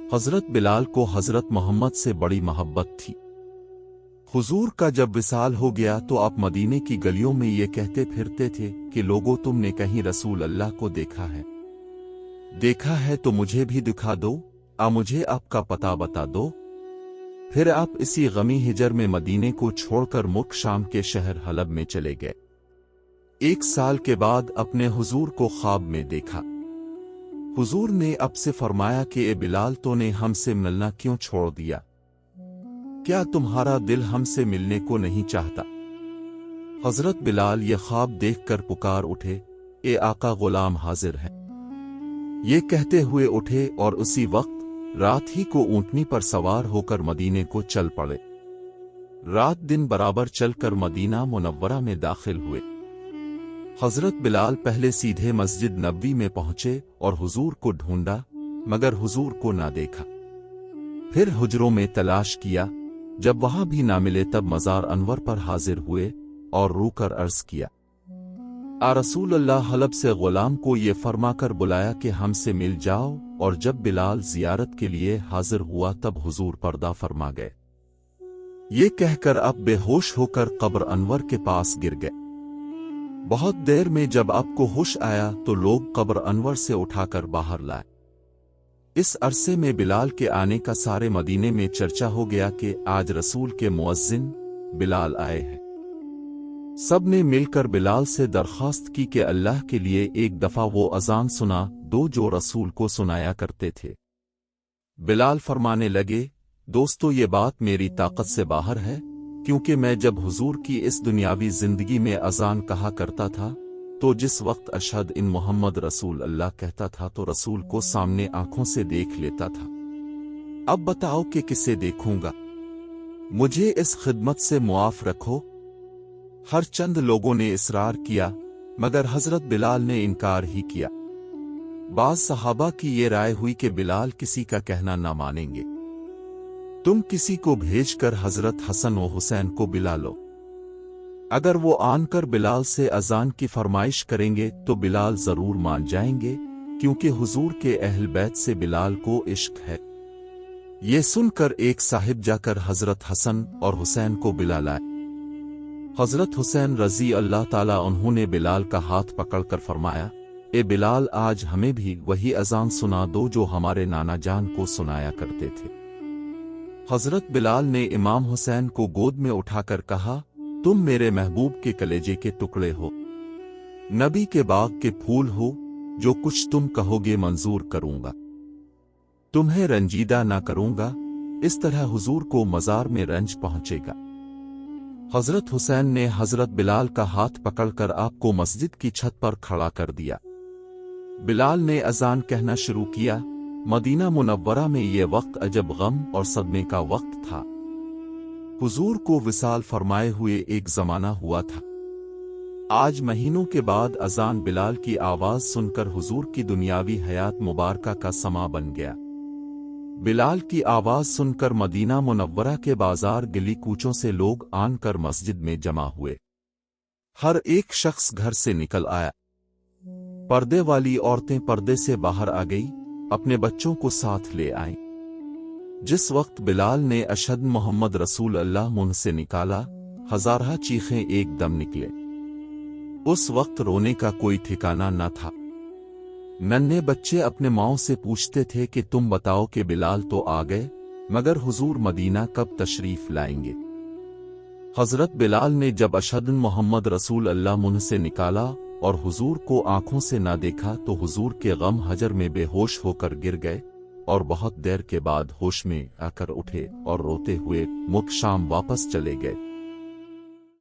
हज़रत बिलाल को हज़रत मोहम्मद से बड़ी मोहब्बत थी। हुजूर का जब विसाल हो गया तो आप मदीने की गलियों में ये कहते फिरते थे कि लोगों, तुमने कहीं रसूल अल्लाह को देखा है? देखा है तो मुझे भी दिखा दो, मुझे आपका पता बता दो। फिर आप इसी गमी हिजर में मदीने को छोड़कर मुल्क शाम के शहर हलब में चले गए। 1 साल के बाद अपने हुजूर को ख्वाब में देखा। हुजूर ने अब से फरमाया कि ए बिलाल, तूने हमसे मिलना क्यों छोड़ दिया? क्या तुम्हारा दिल हमसे मिलने को नहीं चाहता? हजरत बिलाल ये ख्वाब देखकर पुकार उठे, ए आका, गुलाम हाजिर है। ये कहते हुए उठे और उसी वक्त रात ही को ऊंटनी पर सवार होकर मदीने को चल पड़े। रात दिन बराबर चलकर मदीना मुनव्वरा में दाखिल हुए। हजरत बिलाल पहले सीधे मस्जिद नबवी में पहुंचे और हुजूर को ढूंढा, मगर हुजूर को ना देखा। फिर हुजरों में तलाश किया, जब वहां भी ना मिले तब मजार अनवर पर हाजिर हुए और रूकर अर्ज किया, रसूल अल्लाह, हलब से गुलाम को ये फरमाकर बुलाया कि हमसे मिल जाओ। और जब बिलाल जियारत के लिए हाजिर हुआ तब हुजूर पर्दा फरमा गए। ये कहकर अब बेहोश होकर कब्र अनवर के पास गिर गए। बहुत देर में जब आपको होश आया तो लोग कब्र अनवर से उठाकर बाहर लाए। इस अरसे में बिलाल के आने का सारे मदीने में चर्चा हो गया कि आज रसूल के मुअज्जिन बिलाल आए हैं। सब ने मिलकर बिलाल से दरख्वास्त की कि अल्लाह के लिए एक दफा वो अजान सुना दो जो रसूल को सुनाया करते थे। बिलाल फरमाने लगे, दोस्तों, ये बात मेरी ताकत से बाहर है, क्योंकि मैं जब हुजूर की इस दुनियावी जिंदगी में अजान कहा करता था तो जिस वक्त अशहद इन मोहम्मद रसूल अल्लाह कहता था तो रसूल को सामने आंखों से देख लेता था। अब बताओ कि किसे देखूंगा? मुझे इस खिदमत से मुआफ रखो। हर चंद लोगों ने इसरार किया, मगर हजरत बिलाल ने इनकार ही किया। बाज़ सहाबा की ये राय हुई कि बिलाल किसी का कहना ना मानेंगे। तुम किसी को भेजकर हजरत हसन व हुसैन को बुला लो। अगर वो आनकर बिलाल से अजान की फरमाइश करेंगे तो बिलाल जरूर मान जाएंगे, क्योंकि हुजूर के अहल बैत से बिलाल को इश्क है। ये सुनकर एक साहिब जाकर हजरत हसन और हुसैन को बुला लाए। हजरत हुसैन रजी अल्लाह ताला उन्होंने बिलाल का हाथ पकड़कर फरमाया, ए बिलाल, आज हमें भी वही अजान सुना दो जो हमारे नाना जान को सुनाया करते थे। हजरत बिलाल ने इमाम हुसैन को गोद में उठाकर कहा, तुम मेरे महबूब के कलेजे के टुकड़े हो, नबी के बाग के फूल हो, जो कुछ तुम कहोगे मंजूर करूंगा, तुम्हें रंजीदा ना करूंगा। इस तरह हुजूर को मजार में रंज पहुंचेगा। हजरत हुसैन ने हजरत बिलाल का हाथ पकड़कर आपको मस्जिद की छत पर खड़ा कर दिया। बिलाल ने अजान कहना शुरू किया। मदीना मुनव्वरा में ये वक्त अजब गम और सदमे का वक्त था। हुजूर को विसाल फरमाए हुए एक जमाना हुआ था। आज महीनों के बाद अजान बिलाल की आवाज सुनकर हुजूर की दुनियावी हयात मुबारका का समा बन गया। बिलाल की आवाज सुनकर मदीना मुनव्वरा के बाजार गली कूचों से लोग आनकर मस्जिद में जमा हुए। हर एक शख्स घर से निकल आया। पर्दे वाली औरतें पर्दे से बाहर आ गई, अपने बच्चों को साथ ले आईं। जिस वक्त बिलाल ने अशहद मोहम्मद रसूल अल्लाह मुंह से निकाला, हजारा चीखें एकदम निकले। उस वक्त रोने का कोई ठिकाना न था। नन्हे बच्चे अपने माओं से पूछते थे कि तुम बताओ कि बिलाल तो आ गए, मगर हुजूर मदीना कब तशरीफ लाएंगे। हजरत बिलाल ने जब अशहद मोहम्मद रसूल अल्लाह मुंह से निकाला और हुजूर को आंखों से ना देखा तो हुजूर के गम हजर में बेहोश होकर गिर गए और बहुत देर के बाद होश में आकर उठे और रोते हुए मुल्क शाम वापस चले गए।